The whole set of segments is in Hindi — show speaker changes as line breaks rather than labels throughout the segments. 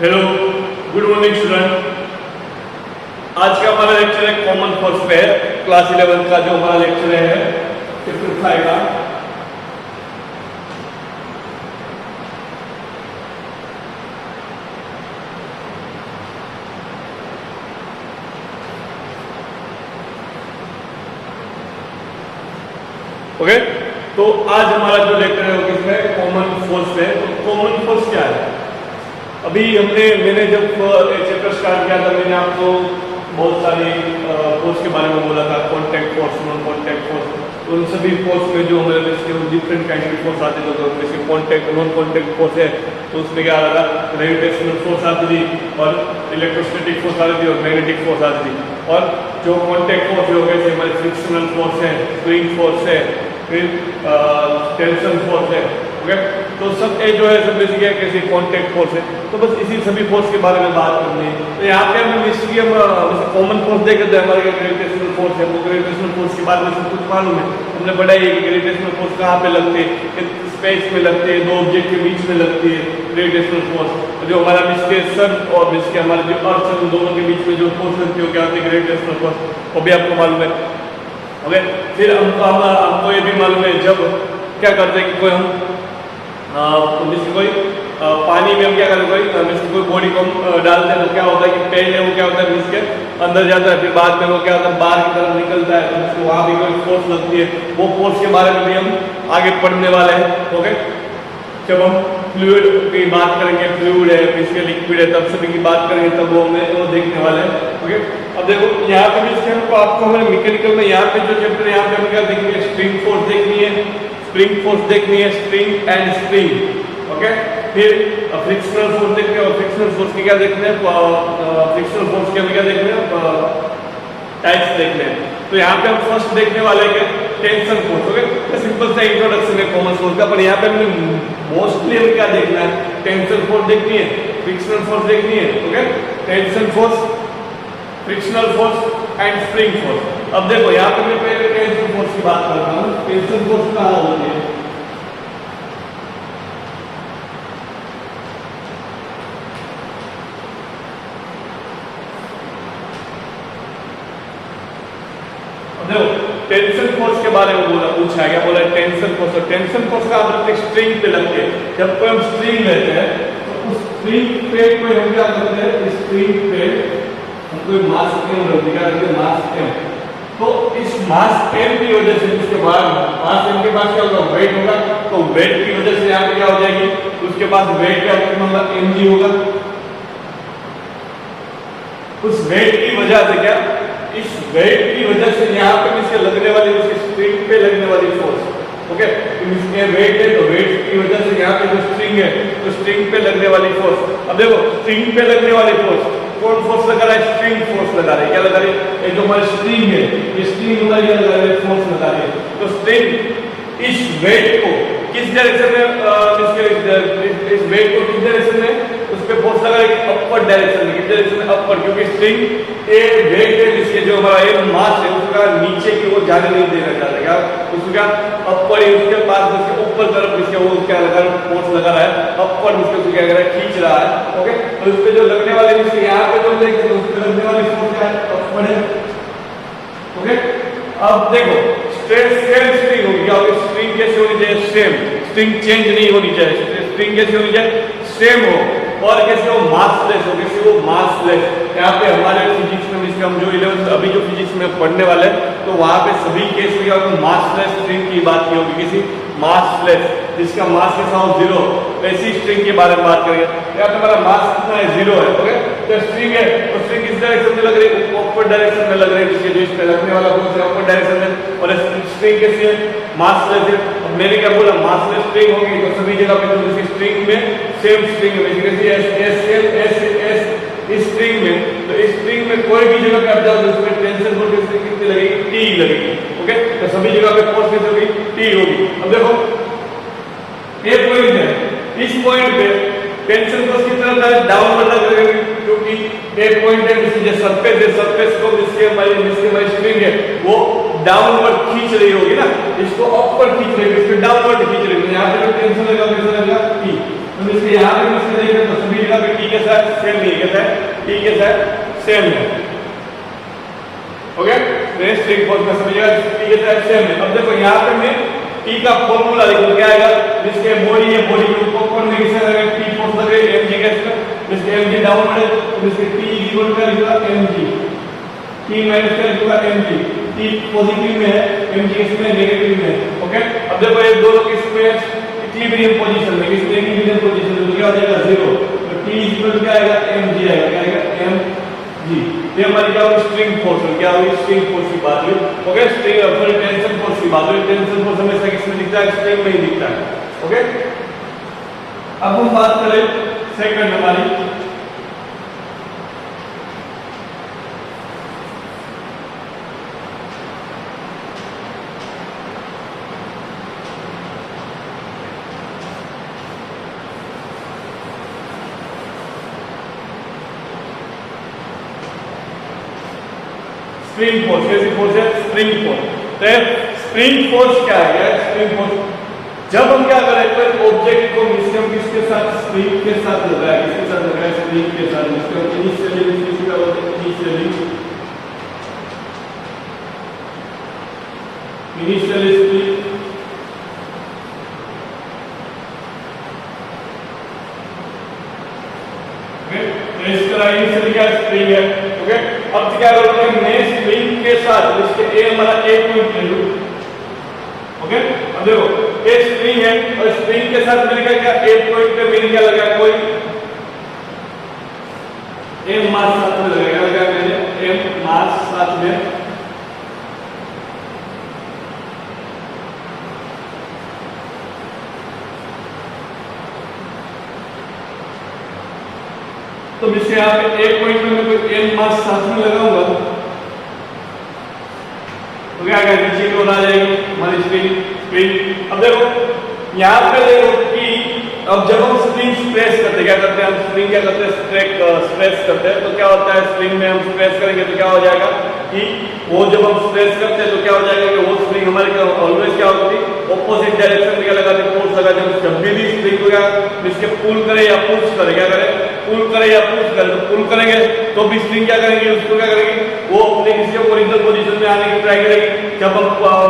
Hello, good morning student. आज का हमारा लेक्चर है कॉमन फोर्स पे है। क्लास 11 का जो हमारा लेक्चर है चैप्टर 5 का। ओके, तो आज हमारा जो लेक्चर है वो किसका है? कॉमन फोर्स पे। तो कॉमन फोर्स क्या है? अभी मैंने जब चैप्टर स्टार्ट किया था मैंने आपको बहुत सारी फोर्स के बारे में बोला था, contact force, non contact force. तो उन सभी फोर्स में जो हमारे डिफरेंट काइंड की फोर्स आती है, जैसे कॉन्टैक्ट नॉन कॉन्टैक्ट फोर्स है तो उसमें क्या आ रहा था? ग्रेविटेशनल फोर्स आती थी और इलेक्ट्रोस्टैटिक फोर्स आती थी और मैग्नेटिक फोर्स आती थी। और जो कॉन्टैक्ट फोर्स हो गए हमारे फ्रिक्शनल फोर्स है, स्प्रिंग फोर्स है, फिर टेंशन फोर्स है। ओके, तो सब ये जो है सब बेसिकली कैसे कॉन्टैक्ट फोर्स है। तो बस इसी सभी फोर्स के बारे में बात करनी है। तो यहाँ पे हम बेसिकली हम कॉमन फोर्स देखें तो हमारे ग्रेविटेशनल फोर्स है, वो ग्रेविटेशनल फोर्स के बारे में सब कुछ मालूम है। हमने पढ़ा है कि ग्रेविटेशनल फोर्स कहाँ पे लगती है, स्पेस में लगती है, दो ऑब्जेक्ट के बीच में लगती है ग्रेविटेशनल फोर्स। जो हमारा जिसके सन और जिसके हमारे जो अर्थ है दोनों के बीच में जो फोर्स लगती है क्या होती है? Gravitational force. वो भी आपको मालूम है। ओके, फिर हमको ये भी मालूम है जब क्या करते हैं कि कोई हम जिसकी कोई पानी में हम क्या करते हैं, जिसकी कोई बॉडी को हम डालते हैं तो क्या होता है कि पहले वो क्या होता है इसके अंदर जाता है, फिर बाद में वो क्या होता है बाहर की तरफ निकलता है, तो उसको वहाँ भी कोई फोर्स लगती है। वो फोर्स के बारे में भी हम आगे पढ़ने वाले हैं। ओके, जब हम फ्लूइड की बात करेंगे, फ्लूइड है, इसके लिक्विड है, तब सभी की बात करेंगे तब वो देखने वाले हैं। ओके, अब देखो यहाँ पे भी हमको आपको हमारे मैकेनिकल में यहाँ पे जो चैप्टर यहाँ पे हम क्या देखेंगे? स्प्रिंग फोर्स देखनी है, स्प्रिंग फोर्स देखनी है, स्प्रिंग एंड स्प्रिंग। ओके, फिर फ्रिक्शनल फोर्स देखते हैं और फ्रिक्शनल फोर्स के क्या देखते हैं? फ्रिक्शनल फोर्स के हम क्या देखते हैं? टाइप्स देखते हैं। तो यहाँ पे हम फर्स्ट देखने वाले हैं टेंशन फोर्स। ओके, सिंपल सा इंट्रोडक्शन है कॉमन फोर्स का, पर यहाँ पे हमने मोस्टली हमें क्या देखना है? टेंशन फोर्स देखनी है, फ्रिक्शनल फोर्स देखनी है। Okay, tension force, frictional force and spring force. अब देखो यहाँ पे मैं पहले टेंशन फोर्स की बात करता हूँ। टेंशन फोर्स कहाँ होती है? देखो टेंशन फोर्स के बारे में पूछा गया, बोला टेंशन फोर्स। टेंशन फोर्स का मतलब स्ट्रिंग पे लगते हैं। जब कोई हम स्ट्रिंग लेते हैं तो उस स्ट्रिंग पे कोई हम क्या करते हैं? स्ट्रिंग पे हम कोई मास एम रख दिया, मास एम। तो इस मास एम की वजह से उसके बाद मास एम के पास क्या होगा? वेट होगा। तो वेट की वजह से यहाँ पे क्या हो जाएगी? उसके पास वेट का मतलब एम जी होगा। उस वेट की वजह से क्या? इस वेट की वजह से यहाँ पे इसके लगने वाली, उसके स्ट्रिंग पे लगने वाली फोर्स। ओके, इसके वेट है तो वेट की वजह से यहाँ पे जो स्ट्रिंग है तो स्ट्रिंग पे लगने वाली फोर्स। अब देखो स्ट्रिंग पे लगने वाली फोर्स कौन फोर्स लगा रहा है? स्ट्रिंग फोर्स लगा रहा है। क्या लगा रही है? ये जो हमारी स्ट्रिंग है ये स्ट्रिंग लगा रही है, फोर्स लगा रही है। तो स्ट्रिंग इस वेट को किस डायरेक्शन में, इस वेट को किस डायरेक्शन में उस पे फोर्स लगा रही है? अपवर्ड डायरेक्शन में। किस डायरेक्शन में? अपवर्ड, क्योंकि स्ट्रिंग ए वेट है जिसके जो हमारा ये मास है उसका नीचे की ओर जाने नहीं देना चाहता। क्या उसका अपवर्ड है, उसके पास उसके ऊपर तरफ इसके वो क्या लगा फोर्स लगा रहा है, अपवर्ड उसके क्या कर रहा है? खींच रहा है। ओके, तो उस पे जो लगने वाले इसके यहाँ पे जो देखते हैं उस पे लगने वाली फोर्स क्या है? अपवर्ड है। ओके, अब देखो स्ट्रेस सेम स्ट्रिंग होगी। क्या होगी? स्ट्रिंग कैसे होनी चाहिए? सेम। स्ट्रिंग चेंज नहीं होनी चाहिए। स्ट्रिंग कैसे होनी चाहिए? सेम हो। और कैसे हो? मासलेस हो। कैसे हो? मासलेस। यहाँ पे हमारे फिजिक्स में इसका हम जो 11th अभी जो फिजिक्स में पढ़ने वाले हैं तो वहां पे सभी केस में क्या होगा? मासलेस स्ट्रिंग की बात की होगी। किसी मासलेस जिसका मास कैसा हो? 0, ऐसी स्ट्रिंग के बारे में बात करेंगे। यहाँ पे हमारा मास कितना है? 0 है। ओके, तो स्ट्रिंग है तो स्ट्रिंग किस डायरेक्शन में लग रही है? अपवर्ड डायरेक्शन में लग रही है, जिसके जो इस पे लगने वाला फोर्स है अपवर्ड डायरेक्शन में। और स्ट्रिंग कैसी है? मासलेस है। अब मैंने क्या बोला? मासलेस स्ट्रिंग होगी तो सभी जगह पे जो स्ट्रिंग में सेम स्ट्रिंग है, जैसे एस इस स्ट्रिंग में, तो इस स्ट्रिंग में कोई भी जगह पे आप जाओ तो उसमें टेंशन फोर्स कितनी लगेगी? टी लगेगी। ओके, तो सभी जगह पे फोर्स कितनी होगी? टी होगी। अब देखो ये पॉइंट है, इस पॉइंट पे टेंशन फोर्स कितना होता है? डाउनवर्ड लगेगी, क्योंकि एक पॉइंट है जिसकी जो सरफेस है, सरफेस को जिसके हमारी स्ट्रिंग है वो डाउनवर्ड खींच रही होगी ना, इसको अपवर्ड खींच रही होगी, इसको डाउनवर्ड खींच रही होगी। यहाँ पे जो टेंशन लगेगा कैसा लगेगा? टी। तो इसके यहाँ पे इसके देखें तो सभी जगह पे टी के साथ सेम नहीं कैसा है, टी के साथ सेम है। ओके, मेरे स्ट्रिंग फोर्स में सभी जगह टी के साथ सेम है। अब देखो यहाँ पे मैं टी का फॉर्मूला लिखूं, क्या आएगा, जिसके बॉडी है, बॉडी के ऊपर में किसे लगेगा, टी फोर्स लगेगा, mg का इसका, जिसके mg डाउनवर्ड है तो इसके t इक्वल टू लिखूंगा mg, t माइनस का लिखूंगा mg, t पॉजिटिव में है, mg इसमें नेगेटिव में है। ओके, अब देखो ये दोनों किसमें इक्विलिब्रियम पोजीशन में, किसमें इक्विलिब्रियम पोजीशन में, तो क्या हो जाएगा 0, तो t इक्वल टू क्या आएगा, mg आएगा, क्या आएगा mg। ये हमारी क्या होगी, स्ट्रिंग फोर्स, क्या होगी, स्ट्रिंग फोर्स की बात हुई। ओके, स्ट्रिंग फिर टेंशन फोर्स की बात हुई, टेंशन फोर्स हमेशा किसमें दिखता है, स्ट्रिंग में ही दिखता है। ओके, अब हम बात करें सेकंड हमारी, स्प्रिंग फोर्स। कैसी फोर्स है, स्प्रिंग फोर्स। तो स्प्रिंग फोर्स क्या है, स्प्रिंग फोर्स जब हम क्या करें, कोई ऑब्जेक्ट को मिश्रण किसके साथ, स्प्रिंग के साथ लगाए, किसके साथ लगाए, स्प्रिंग के साथ। इसका इनिशियली क्या होता है, इनिशियली स्प्रिंग, इस तरह इनिशियली क्या स्प्रिंग है। ओके, अब क्या करूंगा, मैं स्प्रिंग के साथ इसके ए हमारा एक पॉइंट ले लूं। ओके, अब देखो ये स्प्रिंग है और स्प्रिंग के साथ मैंने क्या, एक पॉइंट पे मैंने क्या लगाया, कोई एम मास साथ में लगाया, क्या मैंने एम मास साथ में, तो इससे यहाँ पे एक पॉइंट में मैं कोई एम मास साथ में लगाऊंगा तो क्या आएगा, नीचे की ओर आ जाएगी हमारी स्प्रिंग। अब देखो यहाँ पे देखो कि अब जब हम स्प्रिंग स्ट्रेस करते हैं, क्या करते हैं हम, स्प्रिंग क्या करते हैं, स्ट्रेस करते हैं, तो क्या होता है, स्प्रिंग में हम स्ट्रेस करेंगे तो क्या हो जाएगा कि वो जब हम स्ट्रेस करते हैं तो क्या हो जाएगा कि वो स्प्रिंग हमारे क्या ऑलवेज क्या होती है, ऑपोजिट डायरेक्शन में क्या लगाते हैं, फोर्स लगाते हैं। जब भी स्प्रिंग को क्या इसके पुल करे या पुश करे, क्या करे, पुल करे या पुश करे, तो पुल करेंगे तो भी स्प्रिंग क्या करेंगे, उसको क्या करेंगे, वो अपने किसी ओरिजिनल पोजीशन में आने की ट्राई करेगी। जब हम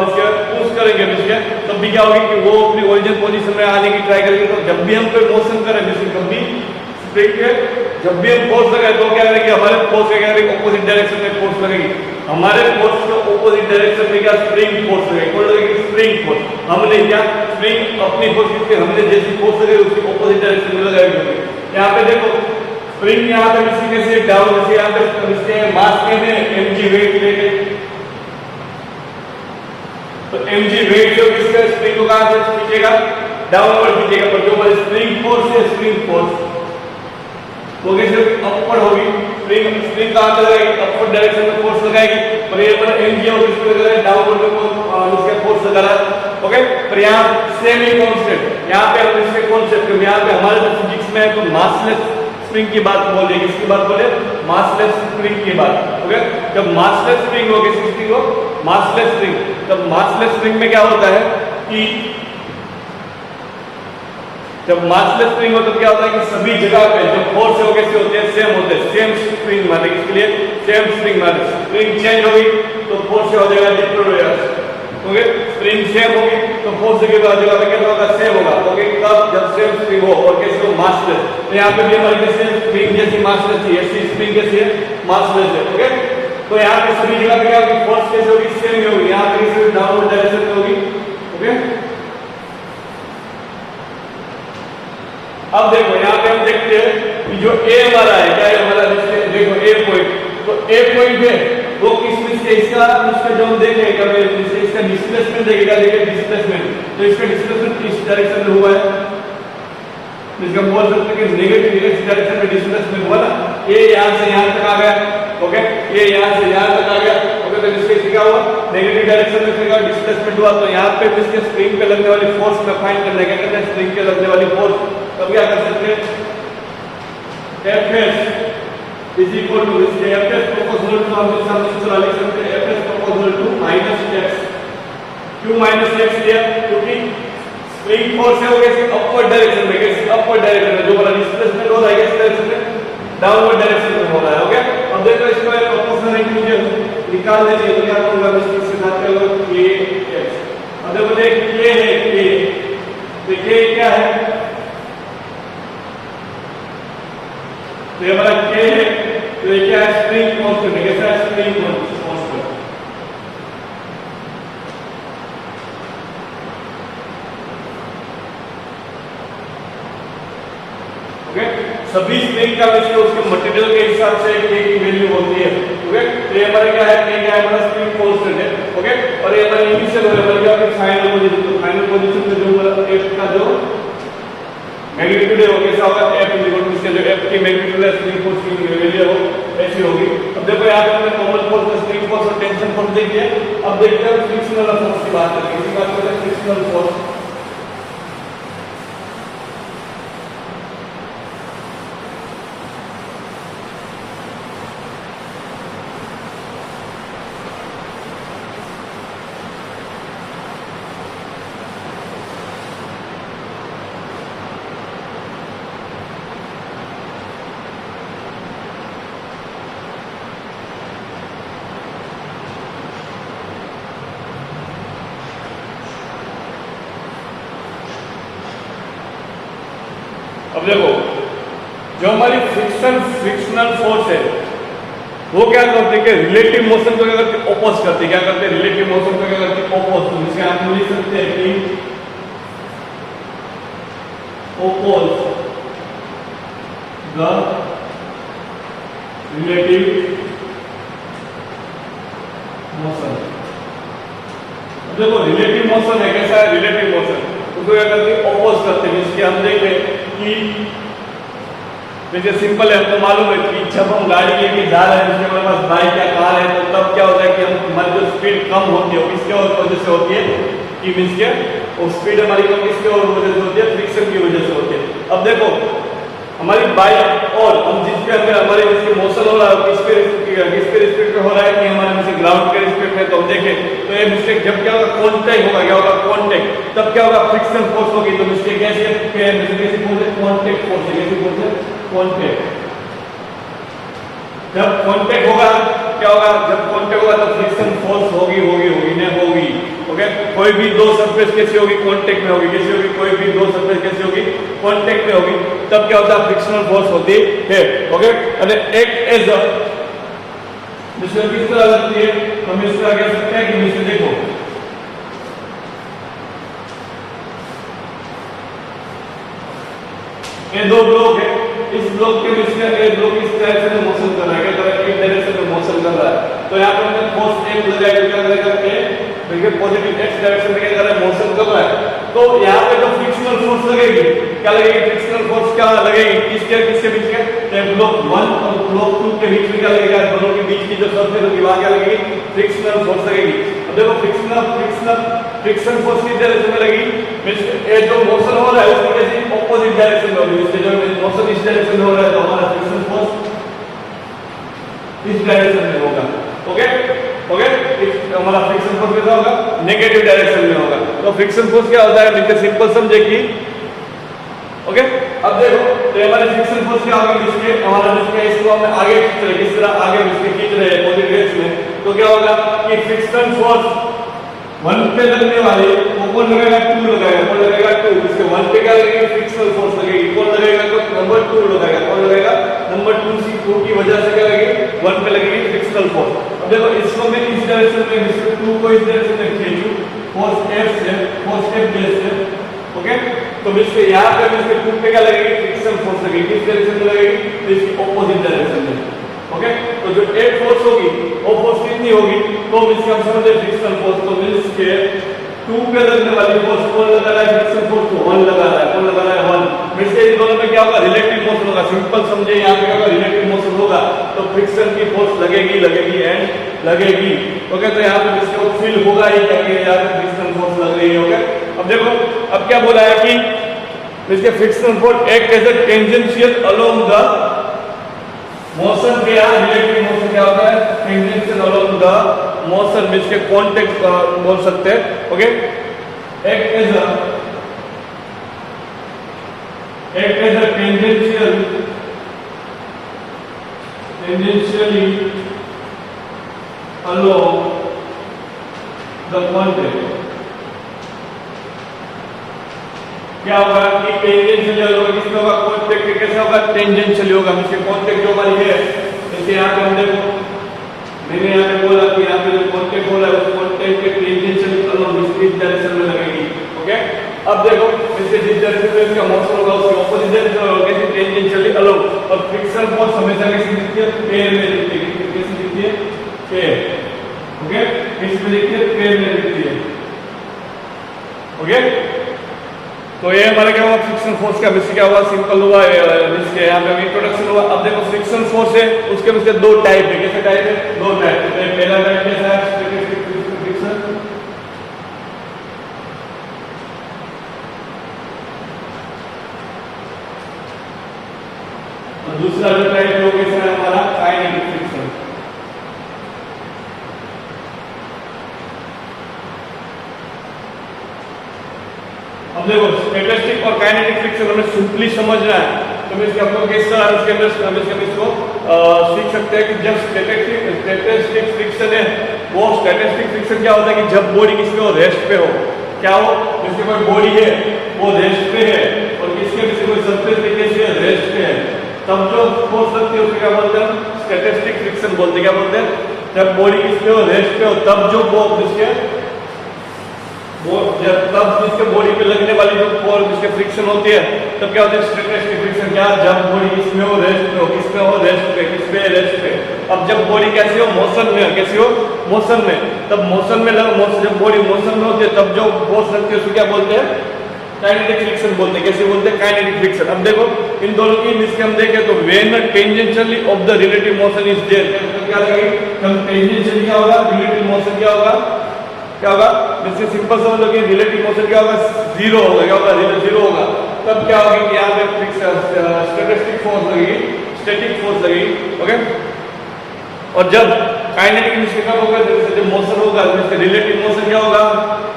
इसके पुश करेंगे इसके, तब भी क्या होगी कि वो अपनी ओरिजिनल पोजीशन में आने की ट्राई करेगी। तो जब भी हम कोई मोशन करें, जैसे कभी स्प्रिंग के जब भी हम फोर्स लगाए तो क्या करेंगे, हमारे फोर्स क्या करेंगे, ऑपोजिट डायरेक्शन में फोर्स लगेगी। हमारे फोर्स के ऑपोजिट डायरेक्शन में क्या स्प्रिंग फोर्स लगेगी, कौन लगेगी, स्प्रिंग फोर्स। हमने क्या स्प्रिंग अपनी फोर्स किसके, हमने जैसी फोर्स लगाई उसकी ऑपोजिट डायरेक्शन में लगाएगी। यहाँ पे देखो स्प्रिंग यहाँ पे किसी कैसे डाउन, जैसे यहाँ पे इसके मास के में mg वेट लेके, तो mg वेट जो किसका, स्प्रिंग को कहां से खींचेगा, डाउनवर्ड खींचेगा। पर जो हमारी स्प्रिंग फोर्स है, स्प्रिंग फोर्स वो कैसे अपवर्ड होगी, स्प्रिंग कहां लगाएगी, अपवर्ड डायरेक्शन में फोर्स लगाएगी। पर ये पर mg और किसको लगा है, डाउनवर्ड में इसका फोर्स लगा रहा है। ओके, पर यहाँ सेम ही कॉन्सेप्ट, यहाँ पे हम इसके कॉन्सेप्ट में, यहाँ पे हमारे जो फिजिक्स में है तो मासलेस स्प्रिंग की बात बोले, किसकी बात बोले, मासलेस स्प्रिंग की बात। ओके, जब मासलेस स्प्रिंग हो, किस स्प्रिंग हो, मासलेस स्प्रिंग, तब मासलेस स्प्रिंग में क्या होता है कि जब मासलेस स्प्रिंग हो तो क्या होता है कि सभी जगह पे जो फोर्स है वो कैसे होते हैं, सेम होते हैं, सेम स्प्रिंग माने, इसके लिए सेम स्प्रिंग माने। स्प्रिंग चेंज होगी तो फोर्स हो जाएगा डिफरेंट हो जाएगा। ओके, स्प्रिंग सेम होगी तो फोर्स की जगह पे क्या होगा, सेम होगा। ओके, कब, जब सेम स्प्रिंग हो और कैसे हो, मासलेस। तो यहाँ पे भी हमारी कैसे स्प्रिंग जैसी मासलेस है, ऐसी स्प्रिंग कैसी है, मासलेस है। ओके, तो यहाँ पे सभी जगह पे क्या होगी, फोर्स कैसे होगी, सेम ही होगी। यहाँ पे सिर्फ डाउनवर्ड डायरेक्शन में होगी। ओके, अब देखो यहाँ पे हम देखते हैं कि जो ए हमारा है, क्या है हमारा, देखो ए पॉइंट, तो ए पॉइंट है वो किस से, इसका जो हम देखेंगे इसका डिस्प्लेसमेंट देखेगा, डिस्प्लेसमेंट, तो इसका डिस्प्लेसमेंट किस डायरेक्शन में हुआ है, इसका बोल सकते हैं कि नेगेटिव डायरेक्शन में डिस्प्लेसमेंट हुआ ना। ये यहाँ से यहाँ तक आ गया। ओके, ये यहाँ से यहाँ तक आ गया। ओके, तो इसके क्या हुआ, नेगेटिव डायरेक्शन में इसका डिस्प्लेसमेंट हुआ। तो यहाँ पे इसके स्प्रिंग पे लगने वाली फोर्स में फाइंड करना है, क्या करते हैं, स्प्रिंग पे लगने वाली फोर्स। तब क्या कर सकते हैं, Fs इज इक्वल टू, इसके Fs प्रोपोर्शनल टू हम इस तरह लिख सकते हैं, Fs proportional to minus x, क्यों माइनस x लिया, क्योंकि स्प्रिंग फोर्स है वो कैसे अपवर्ड डायरेक्शन में, कैसे अपवर्ड डायरेक्शन में, जो हमारा डिस्प्लेसमेंट हो रहा है किस डायरेक्शन में, डाउनवर्ड डायरेक्शन में हो रहा है। ओके, अब देखो इसको एक प्रोपोर्शनल मुझे निकाल देंगे तो क्या होगा, इसके साथ चलो के एक्स। अब देखो देख के है के, तो के क्या है, तो ये हमारा के है, तो ये क्या है स्प्रिंग कांस्टेंट है, कैसा है स्प्रिंग कांस्टेंट। सभी स्प्रिंग का वैसे उसके मटेरियल के हिसाब से के की वैल्यू होती है। ओके, तो ये हमारे क्या है, के क्या है हमारा स्प्रिंग कांस्टेंट है। ओके, और ये हमारा इनिशियल लेवल क्या है, फाइनल पोजीशन, तो फाइनल पोजीशन में जो हमारा f का जो मैग्नीट्यूड है वो कैसा होगा, f इसके जो f की मैग्नीट्यूड है स्प्रिंग फोर्स की वैल्यू हो ऐसी होगी। अब देखो यहां पे हमने कॉमन फोर्स में स्प्रिंग फोर्स और टेंशन फोर्स देखी है। अब देखते हैं फ्रिक्शनल फोर्स की बात करते हैं। इसी बात करते हैं फ्रिक्शनल फोर्स। अब देखो जो हमारी फ्रिक्शनल फोर्स है वो क्या करती है, रिलेटिव मोशन को क्या करती है, ओपोज करती है। क्या करते हैं, रिलेटिव मोशन को क्या करती है, ओपोज। तो इसे आप लिख सकते हैं कि ओपोज द रिलेटिव मोशन। देखो रिलेटिव मोशन है, कैसा है रिलेटिव मोशन, उसको क्या करते हैं, ओपोज करते हैं। इसके हम देखें कि जैसे सिंपल है, हमको मालूम है कि जब हम गाड़ी लेके जा रहे हैं, जैसे हमारे पास बाइक या कार है, तो तब क्या होता है कि हम हमारी जो स्पीड कम होती है किसके वजह से होती है, कि मींस के वो स्पीड हमारी कम किसके वजह से होती है, फ्रिक्शन की वजह से होती है। अब देखो हमारी बाइक और हम जिस पे हमारे जिसके मोशन हो रहा है किस पे रिस्पेक्ट पे हो रहा है, कि हमारे जैसे ग्राउंड के रिस्पेक्ट में, तो हम देखें तो ये मिस्टेक जब क्या होगा, कांटेक्ट होगा, क्या होगा कांटेक्ट, तब क्या होगा फ्रिक्शन फोर्स होगी। तो मिस्टेक कैसे कैसे बोलते हैं, कांटेक्ट फोर्स, कैसे बोलते हैं कांटेक्ट। जब कांटेक्ट होगा क्या होगा, जब कांटेक्ट होगा तो फ्रिक्शन फोर्स होगी नहीं होगी। ओके, कोई भी दो सरफेस कैसे होगी, कांटेक्ट में होगी। कैसे होगी, कोई भी दो सरफेस कैसे होगी, कांटेक्ट में होगी। तब क्या होता है, फ्रिक्शनल फोर्स होती है। ओके, और एक एज जिसमें किस तरह लगती है, हम इस तरह कह सकते हैं कि नीचे देखो ये दो ब्लॉक है, इस ब्लॉक के बीच में एक ब्लॉक इस डायरेक्शन में मोशन कर रहा है, क्या कर रहा है, एक डायरेक्शन में मोशन कर रहा है। तो यहाँ पे हमने फोर्स एक लगाया, क्या करेगा, देखिए पॉजिटिव एक्स डायरेक्शन में क्या कर रहा है, मोशन कर रहा है। तो यहाँ पे जो फ्रिक्शनल फोर्स लगेगी, क्या लगेगी, फ्रिक्शनल फोर्स क्या लगेगी, किसके किसके बीच में, ब्लॉक 1 और ब्लॉक 2 के बीच में क्या लगेगा, दोनों के बीच की जो सरफेस होगी वहां क्या लगेगी, फ्रिक्शनल फोर्स लगेगी। अब देखो फ्रिक्शन फोर्स किस डायरेक्शन में लगेगी, ये जो मोशन हो रहा है उसकी कैसे ऑपोजिट डायरेक्शन में होगी। इसके जो मोशन इस डायरेक्शन में हो रहा है तो हमारा फ्रिक्शन फोर्स इस डायरेक्शन में होगा। ओके ओके, हमारा फ्रिक्शन फोर्स कैसा होगा, नेगेटिव डायरेक्शन में होगा। तो फ्रिक्शन फोर्स क्या होता है, नीचे सिंपल समझे कि ओके। अब देखो तो हमारे फ्रिक्शन फोर्स क्या होगा, इसके हमारा जिसके इसको हम आगे खींच रहे हैं, किस तरह आगे इसके खींच रहे हैं पॉजिटिव डायरेक्शन में, तो क्या होगा कि फ्रिक्शन फोर्स 1 पे लगने वाले वो कौन लगेगा, 2 लगाएगा, कौन लगेगा 2। इसके 1 पे क्या लगेगी, फ्रिक्शनल फोर्स लगेगी, कौन लगेगा, तो नंबर 2 लगाएगा, कौन लगेगा, नंबर 2 की वजह से क्या लगेगी, 1 पे लगेगी फ्रिक्शनल फोर्स। अब देखो इसको मैं इस डायरेक्शन में, इसको 2 को इस डायरेक्शन में खींचूं, फोर्स F से, फोर्स F बेस से। ओके, तो इसके यहाँ पे इसके 2 पे क्या लगेगी, फ्रिक्शनल फोर्स लगेगी, किस डायरेक्शन में लगेगी, तो इसकी ऑपोजिट डायरेक्शन में। ओके, तो जो एक फोर्स होगी वो फोर्स कितनी होगी, तो इसके हम समझे फ्रिक्शनल फोर्स, तो मींस के 2 पे लगने वाली फोर्स कौन लगा रहा है, फ्रिक्शन फोर्स को 1 लगा रहा है, कौन लगा रहा है 1। मींस के इन दोनों में क्या होगा, रिलेटिव मोशन होगा। सिंपल समझे, यहाँ पे क्या होगा, रिलेटिव मोशन होगा तो फ्रिक्शन की फोर्स लगेगी एंड लगेगी। ओके, तो यहाँ पे इसको फील होगा ही क्या कि यहाँ पे फ्रिक्शनल फोर्स लग रही है। ओके, अब देखो अब क्या बोला है कि इसके फ्रिक्शनल फोर्स एक as a tangential along the motion के, यहाँ रिलेटिव मोशन क्या होता है, टेंजेंशियल अलोंग द मोशन, इसके कांटेक्ट बोल सकते हैं। ओके, एक is act as a tangentially along the contact. क्या होगा कि टेंजेंशियल होगा, किसमें होगा, कॉन्टैक्ट कैसा होगा, टेंजेंशियल होगा। इसके कॉन्टैक्ट जो हमारी है, जैसे यहाँ पे हम देखो, मैंने यहाँ पे बोला कि यहाँ पे जो कॉन्टैक्ट बोला है उस कॉन्टैक्ट के टेंजेंशियल अलॉन्ग विपरीत डायरेक्शन में लगेगी। ओके, अब देखो इससे जिस डायरेक्शन में इसका मोशन होगा उसके ऑपोजिट डायरेक्शन में होगा, कैसे टेंजेंशियली अलॉन्ग। और फ्रिक्शन फोर्स हमेशा कैसी दिखती है, पेयर में दिखती है। कैसी दिखती है, पेयर। ओके, किसमें दिखती है, पेयर में दिखती है। ओके, तो ये हमारा क्या हुआ, फ्रिक्शन फोर्स का बेसिक क्या हुआ, सिंपल हुआ, इसके यहाँ पे इंट्रोडक्शन हुआ। अब देखो फ्रिक्शन फोर्स है, उसके में से दो टाइप है। कैसे टाइप है, दो टाइप है। पहला टाइप कैसा है, स्टैटिक फ्रिक्शन, और दूसरा जो टाइप है वो कैसा है हमारा, काइनेटिक फ्रिक्शन। अब देखो स्टैटिस्टिक और काइनेटिक फ्रिक्शन हमें सिंपली समझना है, तो मैं इसके आपको कैसा इसके अंदर हम इसको सीख सकते हैं कि जब स्टैटिस्टिक फ्रिक्शन है, वो स्टैटिस्टिक फ्रिक्शन क्या होता है कि जब बॉडी किसपे हो, रेस्ट पे हो। क्या हो, जिसके कोई बॉडी है वो रेस्ट पे है और किसके किसी कोई सरफेस पे कैसे है, रेस्ट पे है, तब जो फोर्स लगती है उसको क्या बोलते हैं, स्टैटिस्टिक फ्रिक्शन बोलते हैं। क्या बोलते हैं, जब बॉडी किसपे हो, रेस्ट पे हो, तब जो वो जिसके जब तब जिसके बॉडी पे लगने वाली जो फोर्स जिसके फ्रिक्शन होती है, तब क्या होता है, स्टैटिस्टिक फ्रिक्शन। क्या, जब बॉडी किसमें हो, रेस्ट पे हो, किसमें हो, रेस्ट पे, किसपे, रेस्ट पे। अब जब बॉडी कैसी हो, मोशन में, कैसी हो, मोशन में, तब मोशन में जब बॉडी मोशन में होती है तब जो फोर्स लगती है उसको क्या बोलते हैं, काइनेटिक फ्रिक्शन बोलते हैं। कैसे बोलते हैं, काइनेटिक फ्रिक्शन। अब देखो इन दोनों की इसके हम देखें तो when tangentially of the relative motion is there, क्या लगेगी, कम टेंजेंशियली क्या होगा, रिलेटिव मोशन क्या होगा, क्या होगा, जैसे सिंपल समझ लो कि रिलेटिव मोशन क्या होगा, जीरो होगा। क्या होगा, जीरो होगा। तब क्या होगा कि यहाँ पे स्टैटिस्टिक फोर्स लगेगी, स्टैटिक फोर्स लगेगी। ओके, और जब काइनेटिक कब होगा, जब मोशन होगा, जैसे रिलेटिव मोशन क्या होगा,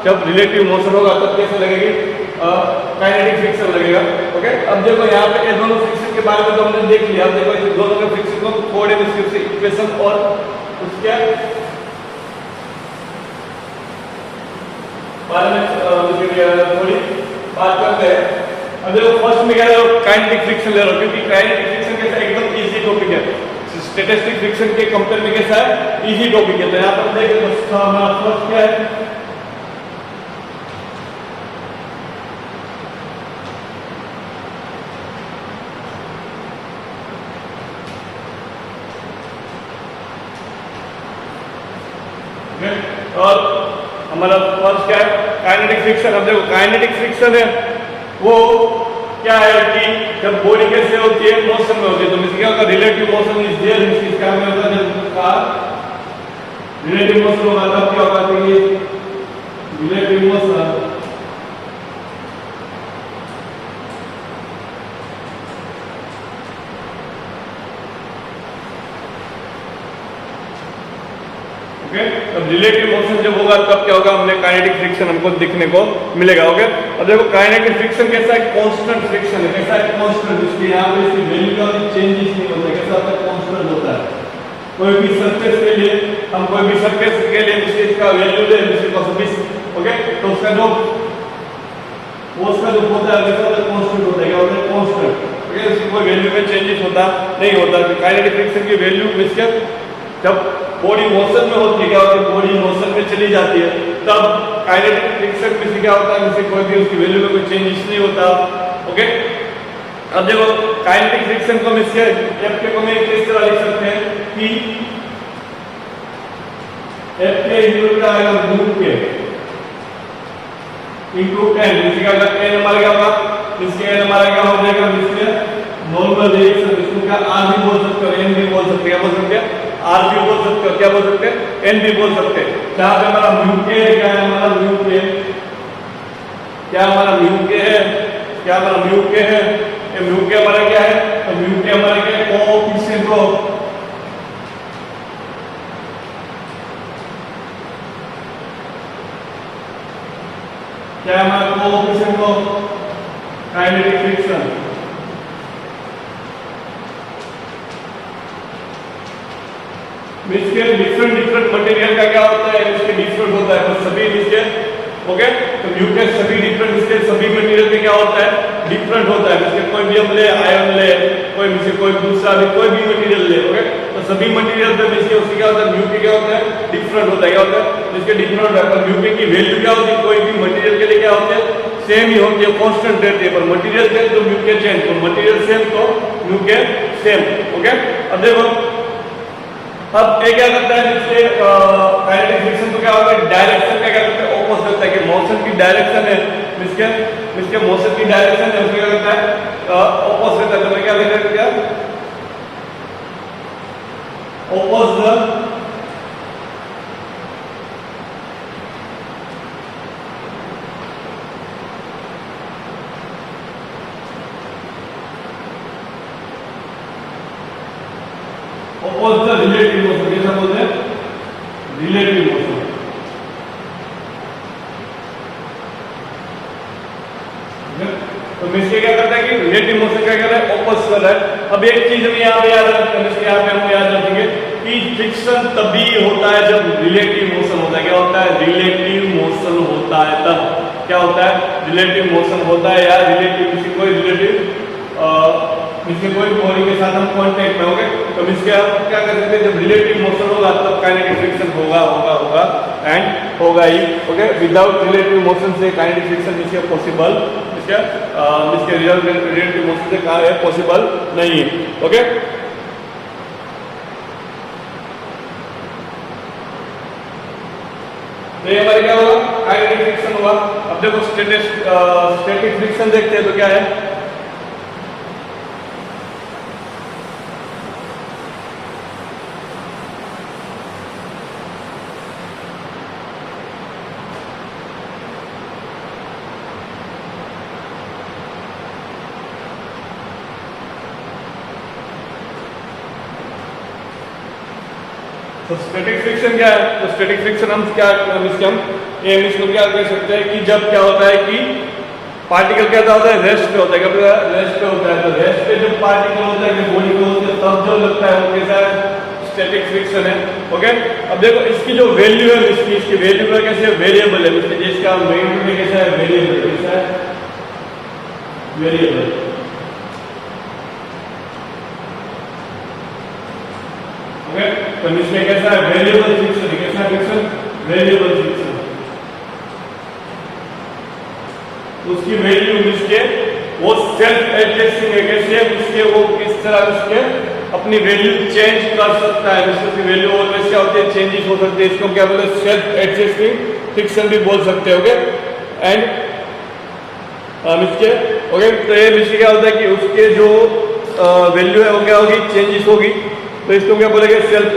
जब रिलेटिव मोशन होगा तब कैसे लगेगी, काइनेटिक फ्रिक्शन लगेगा। ओके, अब देखो यहाँ पे ये दोनों फ्रिक्शन के बारे में तो हमने देख लिया। अब देखो इस दोनों के फ्रिक्शन को थोड़े इसके इक्वेशन और उसके बारे में थोड़ी बात करते हैं। अब देखो फर्स्ट में क्या है, काइनेटिक फ्रिक्शन ले रहा हूं, क्योंकि काइनेटिक फ्रिक्शन कैसा एकदम इजी टॉपिक है, स्टैटिस्टिक फ्रिक्शन के कंपेयर में कैसा है, इजी टॉपिक है। तो यहाँ पर देखिए हमारा फर्स्ट क्या है, और हमारा फर्स्ट क्या है, काइनेटिक फ्रिक्शन। अब देखो काइनेटिक फ्रिक्शन है वो क्या है कि जब बॉडी कैसे होती है, मोशन में होती है, तो इसका क्या होगा, रिलेटिव मोशन इज देयर। इसका मतलब होता है जब का रिलेटिव मोशन होगा तब क्या होगा, कि रिलेटिव मोशन अब रिलेटिव मोशन जब होगा तब क्या होगा, हमने काइनेटिक फ्रिक्शन हमको दिखने को मिलेगा। ओके, अब देखो काइनेटिक फ्रिक्शन कैसा है, कांस्टेंट फ्रिक्शन है। कैसा है, कांस्टेंट, जिसके यहाँ पे इसकी वैल्यू का चेंजेस नहीं होता। कैसा होता है, कांस्टेंट होता है। कोई भी सरफेस के लिए हम कोई भी सरफेस के लिए इसका वैल्यू ले, ओके, तो उसका जो होता है कैसा होता है, कांस्टेंट होता है। क्या होता है, कांस्टेंट। ओके, इसकी कोई वैल्यू में चेंजेस होता नहीं होता। काइनेटिक फ्रिक्शन की वैल्यू इसके जब बॉडी मोशन में होती है, क्या होती है, बॉडी मोशन में चली जाती है, तब काइनेटिक फ्रिक्शन में क्या होता है, जैसे कोई भी उसकी वैल्यू में कोई चेंजेस नहीं होता। ओके, अब देखो काइनेटिक फ्रिक्शन को हम इसके एफ के को मैं किस तरह लिख सकते हैं कि एफ के इक्वल क्या आएगा, म्यू के इनटू एन। इसका एन हमारा क्या होगा, इसके एन हमारा क्या हो जाएगा, इसके नॉर्मल रिएक्शन, इसको क्या आर भी बोल सकते हो, एन भी बोल सकते हैं। क्या बोल सकते हैं, आर भी बोल सकते हो, क्या बोल सकते हैं, एन भी बोल सकते हैं। जहां पे हमारा म्यू के क्या है, हमारा म्यू के क्या, हमारा म्यू के है, क्या हमारा म्यू के है, ये म्यू के हमारा क्या है, तो म्यू के हमारा क्या है, कोएफिशिएंट ऑफ क्या है, हमारा coefficient of kinetic friction. Means के डिफरेंट डिफरेंट मटेरियल का क्या होता है, इसके डिफरेंट होता है, तो सभी मींस के ओके, तो म्यूकेस सभी डिफरेंट इसके सभी मटेरियल में क्या होता है, डिफरेंट होता है। इसके कोई भी हम ले, आयरन ले, कोई मिसके कोई दूसरा भी कोई भी मटेरियल ले, ओके, तो सभी मटेरियल पे मिसके उसके क्या होता है, म्यूके क्या होता है, डिफरेंट होता है। क्या होता है, इसके डिफरेंट होता है, पर म्यूके की वैल्यू क्या होती है, कोई भी मटेरियल के लिए क्या होती है, सेम ही होती है, कांस्टेंट रहती है। पर मटेरियल चेंज तो म्यूके चेंज, तो मटेरियल सेम तो म्यूके सेम, ओके। अब देखो, अब ये क्या करता है, इसके काइनेटिक फ्रिक्शन तो क्या होता है, डायरेक्शन का क्या करता है, ऑपोजिट होता है, कि मोशन की डायरेक्शन है, इसके मोशन की डायरेक्शन है, उसमें क्या करता है, ऑपोजिट है। तो मैं क्या लिख रहा हूं, क्या ऑपोजिट रिलेटिव मोशन, कैसा बोलते हैं, रिलेटिव मोशन। तो मिसके क्या करता है कि रिलेटिव मोशन क्या कर रहा है, ऑपोजिट कर रहा है। अब एक चीज हम यहाँ पे याद रखते हैं, इसके यहाँ पे हम याद रखेंगे कि फ्रिक्शन तभी होता है जब रिलेटिव मोशन होता है। क्या होता है, रिलेटिव मोशन होता है, तब क्या होता है, रिलेटिव मोशन होता है, या रिलेटिव कोई रिलेटिव इसके कोई बॉडी के साथ हम कांटेक्ट में होंगे, तो इसके आप क्या कर सकते हैं, जब रिलेटिव मोशन होगा तब काइनेटिक फ्रिक्शन होगा एंड होगा ही, ओके। विदाउट रिलेटिव मोशन से काइनेटिक फ्रिक्शन इसके पॉसिबल, इसके रिलेटिव मोशन से कहा है पॉसिबल नहीं है, ओके। तो ये हमारे क्या होगा, काइनेटिक फ्रिक्शन होगा। अब देखो स्टैटिक फ्रिक्शन देखते हैं, तो क्या है, तो स्टैटिक फ्रिक्शन क्या है, तो स्टैटिक फ्रिक्शन हम क्या इसको क्या कह सकते हैं कि जब क्या होता है कि पार्टिकल क्या होता है, रेस्ट पे होता है, क्या रेस्ट पे होता है। तो रेस्ट पे जब पार्टिकल होता है कि बॉडी पे होता है, तब जो लगता है वो कैसा है, स्टैटिक फ्रिक्शन है, ओके। अब देखो इसकी जो वैल्यू है, इसकी वैल्यू कैसे वेरिएबल है, जिसका मेन में कैसा है, वेरिएबल, कैसा है, वेरिएबल, ओके। तो इसमें कैसा है, वेरिएबल फ्रिक्शन, कैसा फ्रिक्शन, वेरिएबल फ्रिक्शन। उसकी वैल्यू इसके वो सेल्फ एडजस्टिंग है, कैसे उसके वो किस तरह उसके अपनी वैल्यू चेंज कर सकता है, उसकी वैल्यू ऑलवेज क्या होती है, चेंजेस हो सकते हैं। इसको क्या बोलते हैं, सेल्फ एडजस्टिंग फ्रिक्शन भी बोल सकते हैं, ओके। एंड इसके ओके, तो ये मिसके क्या होता है कि उसके जो वैल्यू है वो क्या होगी, चेंजेस होगी। तो इसको क्या बोलेंगे, सेल्फ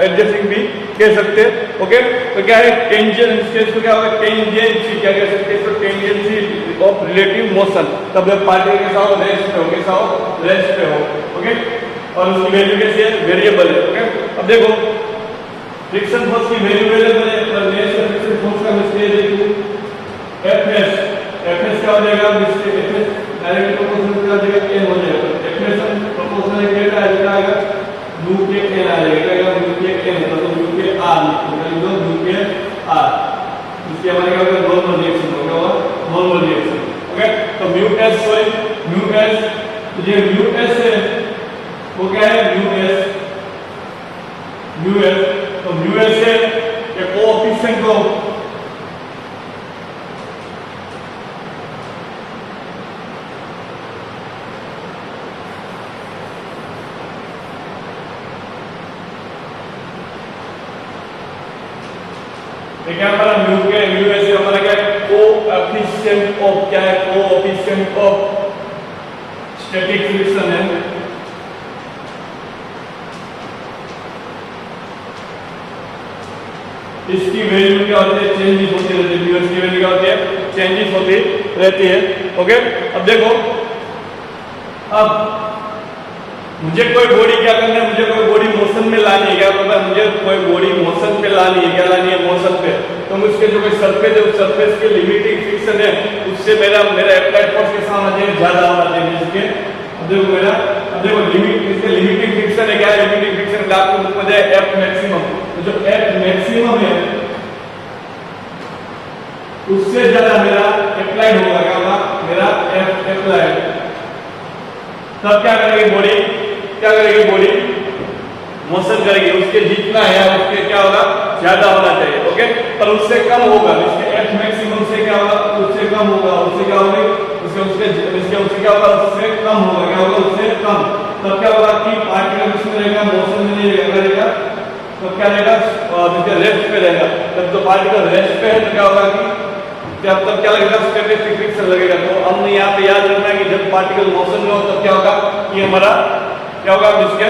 एडजस्टिंग भी कह सकते हैं, ओके। तो क्या है, टेंजेंसी, इसको क्या होगा, टेंजेंसी क्या कह सकते हैं, इसको टेंजेंसी ऑफ रिलेटिव मोशन। तब जब पार्टिकल कैसा हो, रेस्ट पे हो, कैसा हो, रेस्ट पे हो, ओके। और उसकी वैल्यू कैसी है, वेरिएबल है, ओके। अब देखो फ्रिक्शन फोर्स की वैल्यू वेरिएबल है, पर नेचर फ्रिक्शन फोर्स का मिसके देखो एफएस क्या हो जाएगा, मिसके एफएस डायरेक्ट प्रोपोर्शनल क्या हो जाएगा, ए हो जाएगा। एफएस प्रोपोर्शनल क्या आएगा, यू के एन आ जाएगा, या यू के एन है तो यू के आर लिखो, यू के आर। इसके हमारे क्या होगा, नॉर्मल रिएक्शन होगा, नॉर्मल रिएक्शन, ओके। तो mu S, sorry mu S, तो ये म्यू एस है वो क्या है, म्यू एस, तो म्यू एस है ये कोएफिशिएंट को क्या हमारा म्यू एस हमारा क्या है, कोएफिशिएंट ऑफ, क्या है, कोएफिशिएंट ऑफ स्टैटिक फ्रिक्शन है। इसकी वैल्यू क्या होती है, चेंजेस होती रहती है, म्यू एस की वैल्यू क्या होती है, चेंजेस होती रहती है, ओके। अब देखो, अब मुझे कोई बॉडी क्या करना है, मुझे कोई बॉडी मोशन में लानी है, क्या पता है, मुझे कोई बॉडी मोशन पे लानी है, क्या लानी है, मोशन पे। तो मुझे जो कोई सरफेस है, उस सरफेस के लिमिटिंग फ्रिक्शन है, उससे मेरा अप्लाइड फोर्स के साथ ज्यादा होना चाहिए, जिसके अब देखो लिमिट, इसके लिमिटिंग फ्रिक्शन है, क्या है लिमिटिंग फ्रिक्शन का आपको बुक में जाए एफ मैक्सिमम, तो जो एफ मैक्सिमम है उससे ज्यादा मेरा अप्लाइड होगा, क्या होगा मेरा एफ अप्लाइड। तब क्या करेगी बॉडी, क्या करेगी बॉडी मोशन करेगी, उसके जितना है उसके क्या होगा ज्यादा होना चाहिए, ओके, पर उससे कम होगा, इसके एफ मैक्सिमम से क्या होगा उससे कम होगा, उससे क्या होगा उससे क्या होगा उससे कम होगा, क्या होगा उससे कम। तब क्या होगा कि पार्टिकल इसमें रहेगा, मोशन में नहीं रहेगा, तो क्या रहेगा रेस्ट पे रहेगा। तब तो पार्टिकल रेस्ट पे है तो क्या होगा कि तब क्या लगेगा स्टैटिस्टिक फ्रिक्शन लगेगा। तो हमने यहाँ पे याद रखना है कि जब पार्टिकल मोशन में हो तब क्या होगा कि हमारा क्या होगा इसके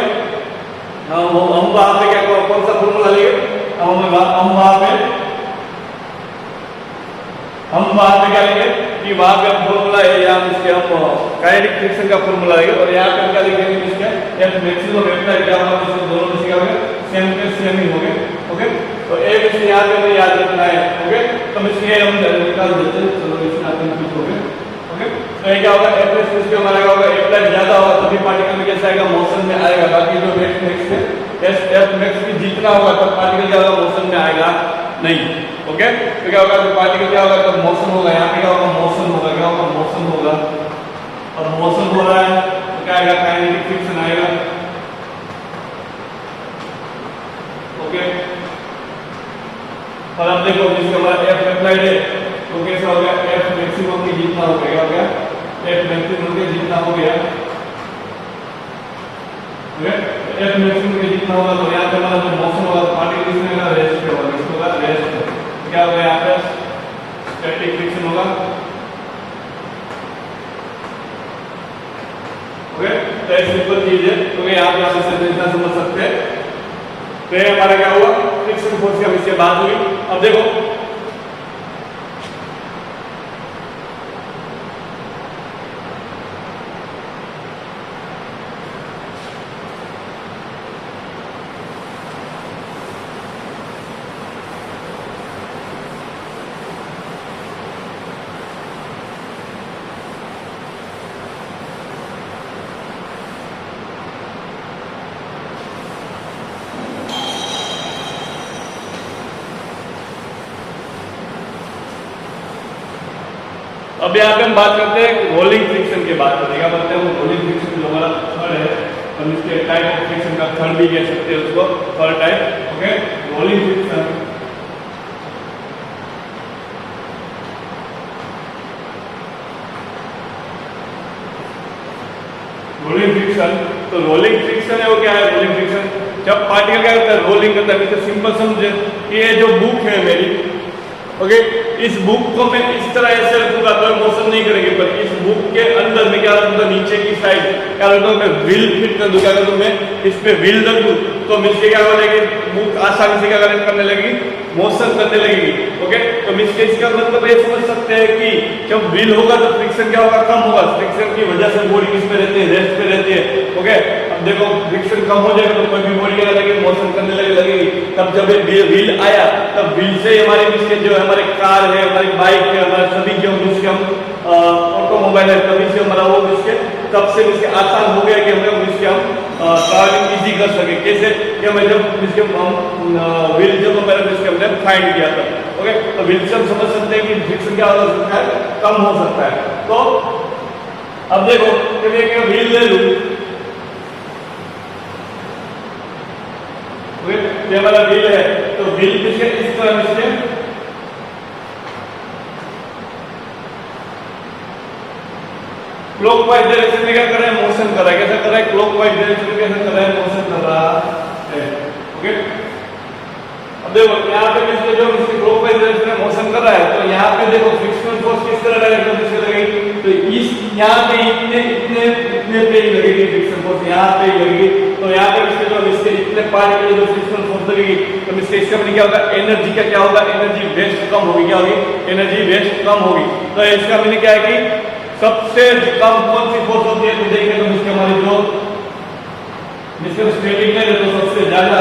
हम वहां पे क्या कौन सा फॉर्मूला लेंगे, हम वहां पे क्या लेंगे कि वहां पे हम फॉर्मूला है या इसके हम काइनेटिक फ्रिक्शन का फॉर्मूला लेंगे, और यहाँ पे क्या लिखेंगे इसके एफ मैक्सिमम इतना क्या होगा, इसके दोनों में से क्या होगा सेम के सेम ही होंगे, ओके। तो एक इसमें यहाँ पे हमें याद रखना है, ओके। तो इसलिए हम निकाल देते हैं, चलो इसमें आते हैं कुछ हो गए, ओके। तो ये क्या होगा एफ इसके हमारा क्या होगा एफ ज्यादा होगा तभी पार्टिकल में कैसा आएगा मोशन में आएगा, बाकी जो एफ मैक्स है एफ मैक्स की जितना होगा तब पार्टिकल क्या होगा मोशन में आएगा नहीं, ओके। तो क्या होगा तो पार्टिकल क्या होगा तब मोशन होगा, यहाँ पे क्या होगा मोशन होगा, क्या होगा मोशन होगा, और मोशन हो रहा है तो क्या आएगा काइनेटिक फ्रिक्शन आएगा, ओके। और अब देखो जिसका हमारा एफ अप्लाइड है तो कैसा हो गया एफ मैक्सिमम के जितना हो गया, एफ मैक्सिमम के जितना हो गया, एफ मैक्सिमम के जितना होगा तो यहाँ पे हमारा जो मोशन होगा पार्टिकल इसमें का रेस्ट पे होगा, इसको होगा रेस्ट, क्या होगा यहाँ पे स्टैटिक फ्रिक्शन होगा, ओके। तो ये सिंपल चीज है, तो यहाँ पे आप इसे इतना समझ सकते हैं। तो ये हमारा क्या हुआ फ्रिक्शन फोर्स की हम इसके बात हुई। अब देखो अब यहाँ पे हम बात करते हैं रोलिंग फ्रिक्शन की बात करते हैं, क्या बोलते हैं वो रोलिंग फ्रिक्शन जो हमारा थर्ड है, हम इसके टाइप ऑफ फ्रिक्शन का थर्ड भी कह सकते हैं उसको, third type, okay. Rolling friction, rolling friction, तो रोलिंग फ्रिक्शन है वो क्या है रोलिंग फ्रिक्शन, जब पार्टिकल क्या करता है रोलिंग करता है, तो सिंपल समझे कि ये जो बुक है मेरी, ओके, इस बुक को मैं इस तरह ऐसे रखूंगा तो मोशन नहीं करेगी, पर इस बुक के अंदर में क्या रखूंगा नीचे की साइड क्या रखूंगा मैं व्हील फिट कर दूं, क्या कर दूं मैं इस पे व्हील रख दूं, तो मिसके क्या हो जाएगी बुक आसानी से क्या करने लगेगी मोशन करने लगेगी, ओके। तो मिसके इसका मतलब ये समझ सकते हैं कि जब व्हील होगा तो फ्रिक्शन क्या होगा कम होगा, फ्रिक्शन की वजह से बॉडी किस पे रहती है रेस्ट पे रहती है, ओके। अब देखो फ्रिक्शन कम हो जाएगा तो कोई भी बॉडी क्या लगेगी मोशन करने लगेगी, तब जब ये व्हील आया तब व्हील से हमारे मिसके जो हमारे कार है हमारी बाइक है हमारे सभी जो जिसके हम ऑटोमोबाइल है तभी से हमारा वो इसके तब से इसके आसान हो गया कि हम लोग इसके हम ट्रैवलिंग इजी कर सके, कैसे कि मैं जब इसके हम व्हील जब मैंने इसके हमने फाइंड किया था, ओके। तो व्हील से हम समझ सकते हैं कि फ्रिक्शन क्या हो सकता है कम हो सकता है। तो अब देखो कि मैं एक व्हील ले लूं, ये वाला व्हील है तो व्हील किसके इस तरह इसके क्लॉकवाइज डायरेक्शन में क्या कर रहा है मोशन कर रहा है, कैसा कर रहा है क्लॉकवाइज डायरेक्शन में कैसा कर रहा है मोशन कर रहा है, ओके। अब देखो यहाँ पे इसके जो इसके क्लॉकवाइज डायरेक्शन में मोशन कर रहा है तो यहाँ पे देखो फ्रिक्शनल फोर्स किस तरह डायरेक्शन से लगेगी, तो इस यहाँ पे इतने पे ही लगेगी फ्रिक्शन फोर्स, यहाँ पे ही लगेगी, तो यहाँ पे इसके जो इसके इतने पार्ट के जो फ्रिक्शनल फोर्स लगेगी तो इसके इसका मतलब क्या होगा एनर्जी का क्या होगा एनर्जी वेस्ट कम होगी, क्या होगी एनर्जी वेस्ट कम होगी। तो इसका मतलब क्या है कि सबसे कम कौन सी फोर्स होती है तो देखिए तो इसके हमारी जो जिसके स्टैटिक है तो सबसे ज्यादा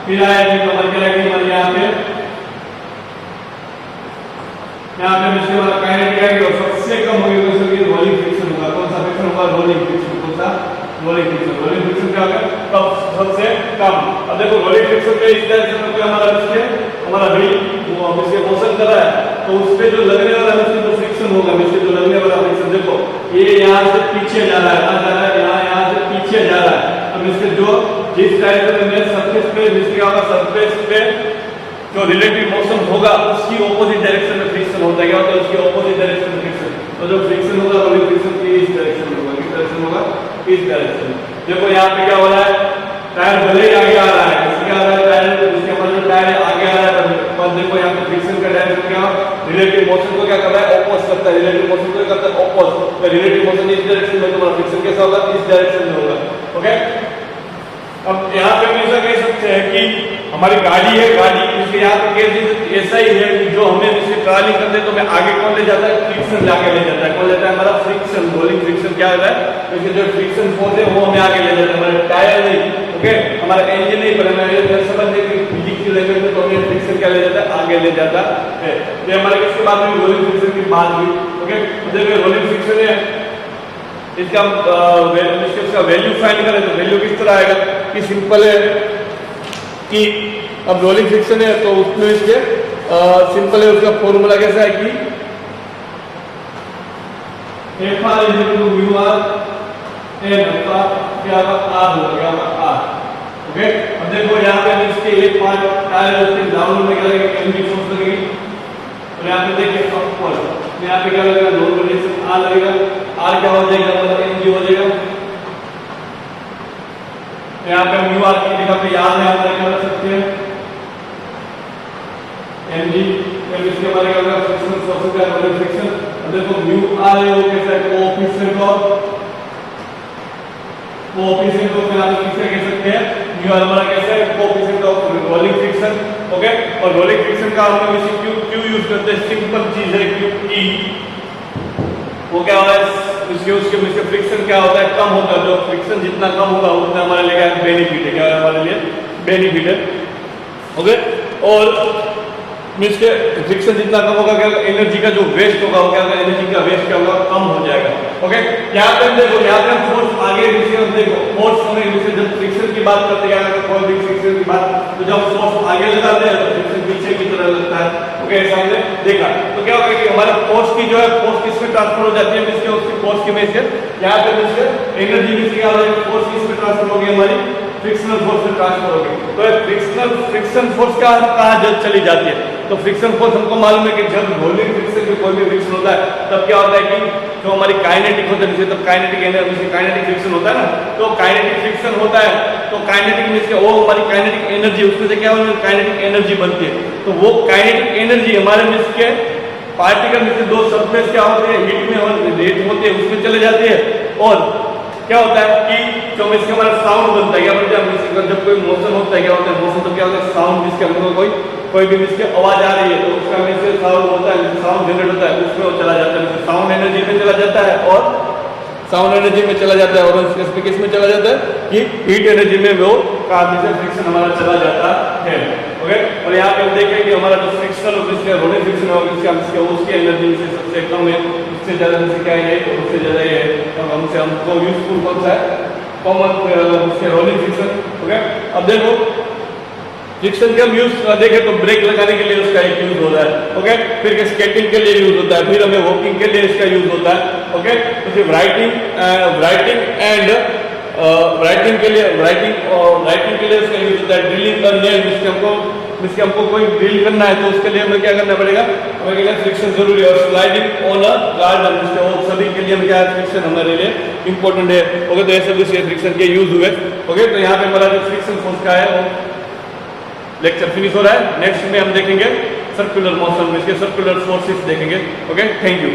फिर आएगी तो हमारी क्या रहेगी हमारे यहाँ पे इसके हमारा काइनेटिक आएगी और सबसे कम होगी तो रोलिंग फ्रिक्शन होगा, कौन सा फ्रिक्शन होगा रोलिंग फ्रिक्शन, कौन रोलिंग फ्रिक्शन क्या होगा, कब सबसे कम। अब देखो रोलिंग फ्रिक्शन पे इस डायरेक्शन में कोई हमारा व्हील वो इसके मोशन कर रहा है, तो उस पे जो लगने वाला है उसमें जो फ्रिक्शन होगा, इसके जो लगने वाला फ्रिक्शन देखो ये यहाँ से पीछे जा रहा है, कहाँ जा रहा है, यहाँ से पीछे जा रहा है। अब इसके जो जिस डायरेक्शन में सरफेस पे इसके होगा, सरफेस पे जो रिलेटिव मोशन होगा उसकी ऑपोजिट डायरेक्शन में फ्रिक्शन होता है। क्या होता है, उसकी ऑपोजिट डायरेक्शन में फ्रिक्शन। तो जो फ्रिक्शन होगा रोलिंग फ्रिक्शन की इस डायरेक्शन में होगा, किस डायरेक्शन में होगा, इस डायरेक्शन में। देखो यहाँ पे क्या हो रहा है, टायर भले ही आगे आ रहा है, इसके आ रहा है टायर, इसके हमारा जो टायर आगे आ रहा है, पर देखो यहाँ पे फ्रिक्शन का डायरेक्शन क्या, रिलेटिव मोशन को क्या कर रहा है, ऑपोज करता है, रिलेटिव मोशन को करता है ऑपोज। तो रिलेटिव मोशन इस डायरेक्शन में, तुम्हारा फ्रिक्शन कैसा होगा, इस डायरेक्शन में होगा। ओके, अब यहाँ पे हम ऐसा कह सकते हैं कि हमारी गाड़ी है, गाड़ी इसके यहाँ पे केस ऐसा ही है कि जो हमें इससे ट्रैवलिंग करते हैं तो हमें आगे कौन ले जाता है, फ्रिक्शन लाके ले जाता है। कौन लेता है, हमारा फ्रिक्शन। रोलिंग फ्रिक्शन क्या होता है, इसके जो फ्रिक्शन फोर्स है वो हमें आगे ले जाता है, हमारे टायर नहीं, ओके, हमारा इंजन नहीं, पर हमें समझते कि फिजिक्स की लैंग्वेज में तो हमें फ्रिक्शन क्या ले जाता है, आगे ले जाता है। ये हमारे किसके बाद में, रोलिंग फ्रिक्शन की बात हुई। ओके, देखिए रोलिंग फ्रिक्शन है, इसका वैल्यू फाइंड करें तो वैल्यू किस तरह आएगा कि सिंपल है कि अब रोलिंग फ्रिक्शन है तो उसमें इसके सिंपल है, उसका फॉर्मूला कैसा है कि Fr = μr n क्या होगा, r हो गया r। ओके, अब देखो यहाँ पे इसके एक पार्ट टायर उसके डाउन में क्या लगेगा, एनजी फोर्स लगेगी। और यहाँ पे देखिए अपवर्ड, यहाँ पे क्या लगेगा, लोड रेजिस्टेंस r लगेगा, r क्या हो जाएगा, मतलब एनजी हो जाएगा। यहाँ पे म्यू आर की जगह पे याद है, आप क्या रख सकते हैं, एनजी। फिर इसके बाद क्या होगा, फ्रिक्शन फोर्स का रोलिंग फ्रिक्शन। अब देखो म्यू आर है वो कैसा है, कोएफिशिएंट ऑफ फिर आप किसे कह सकते हैं, म्यू आर हमारा कैसा है, coefficient of rolling friction. Okay, और रोलिंग फ्रिक्शन का हम लोग इसे क्यू यूज करते हैं, सिंपल चीज है क्यू ई। वो क्या होता है, उसके फ्रिक्शन क्या होता है, कम होगा, जो फ्रिक्शन जितना कम होगा उतना हमारे लिए बेनिफिट है, क्या है हमारे लिए बेनिफिट है। ओके, और इसके फ्रिक्शन जितना कम होगा क्या होगा, एनर्जी का जो वेस्ट होगा वो क्या होगा, एनर्जी का वेस्ट क्या होगा, कम हो जाएगा। ओके, यहाँ पे देखो, यहाँ पे फोर्स आगे देखो, फोर्स हमें जब फ्रिक्शन की बात करते हैं, कोई भी फ्रिक्शन की बात, तो जब फोर्स आगे लगाते हैं तो फ्रिक्शन पीछे की तरह लगता है। ओके, ऐसा हमने देखा। तो क्या होगा कि हमारा फोर्स की जो है, फोर्स किसमें ट्रांसफर हो जाती है, इसके उसकी फोर्स की में से यहाँ पे इसके एनर्जी में क्या हो जाएगी, फोर्स किसमें ट्रांसफर होगी, हमारी फ्रिक्शनल फोर्स में ट्रांसफर होगी। तो फ्रिक्शन फोर्स कहाँ चली जाती है, तो फ्रिक्शन फोर्स हमको मालूम है कि जब रोलिंग फ्रिक्शन में कोई भी फ्रिक्शन होता है तब क्या होता है कि जो हमारी काइनेटिक होता है, तब काइनेटिक एनर्जी, काइनेटिक फ्रिक्शन होता है ना, तो काइनेटिक फ्रिक्शन होता है तो काइनेटिक में वो हमारी काइनेटिक एनर्जी, उसमें से क्या होता है, काइनेटिक एनर्जी बनती है। तो वो काइनेटिक एनर्जी हमारे में के पार्टिकल में से दो सरफेस क्या होते हैं, हीट में रेट होते हैं, उसमें चले जाते हैं। और क्या होता है कि जो इसके हमारा साउंड बनता है, क्या बनता है, जब कोई मोशन होता है, क्या होता है मोशन, तो क्या होता है साउंड, जिसके हमको कोई भी इसकी आवाज आ रही है तो उसका में से साउंड होता है, साउंड जनरेट होता है, उसमें वो चला जाता है, साउंड एनर्जी में चला जाता है, और साउंड एनर्जी में चला जाता है, और उसके किस में चला जाता है कि हीट एनर्जी में वो कार्बन फ्रिक्शन हमारा चला जाता है। ओके, और यहाँ पे हम देखें कि हमारा जो फ्रिक्शनल रोलिंग फ्रिक्शन होगा उसकी एनर्जी से सबसे कम है, उससे ज्यादा क्या है, उससे ज्यादा ये हमसे हमको यूजफुल कौन सा है, कॉमन रोलिंग फ्रिक्शन। ओके, अब देखो फ्रिक्शन के हम यूज देखें तो ब्रेक लगाने के लिए उसका एक यूज होता है। ओके, फिर स्केटिंग के लिए यूज होता है, फिर हमें वॉकिंग के लिए इसका यूज होता है। ओके, तो फिर राइटिंग के लिए इसका यूज होता है। ड्रिलिंग करने जिसके हमको कोई ड्रिल करना है तो उसके लिए हमें क्या करना पड़ेगा, हमें क्या फ्रिक्शन जरूरी है। और स्लाइडिंग ऑन अ गार्डन, सभी के लिए क्या फ्रिक्शन हमारे लिए इंपॉर्टेंट है। ओके, तो ऐसे फ्रिक्शन के यूज हुए। ओके, तो यहाँ पे हमारा जो फ्रिक्शन फोर्स का है वो लेक्चर फिनिश हो रहा है। नेक्स्ट में हम देखेंगे सर्कुलर मोशन में इसके सर्कुलर फोर्सेस देखेंगे। Okay, thank you.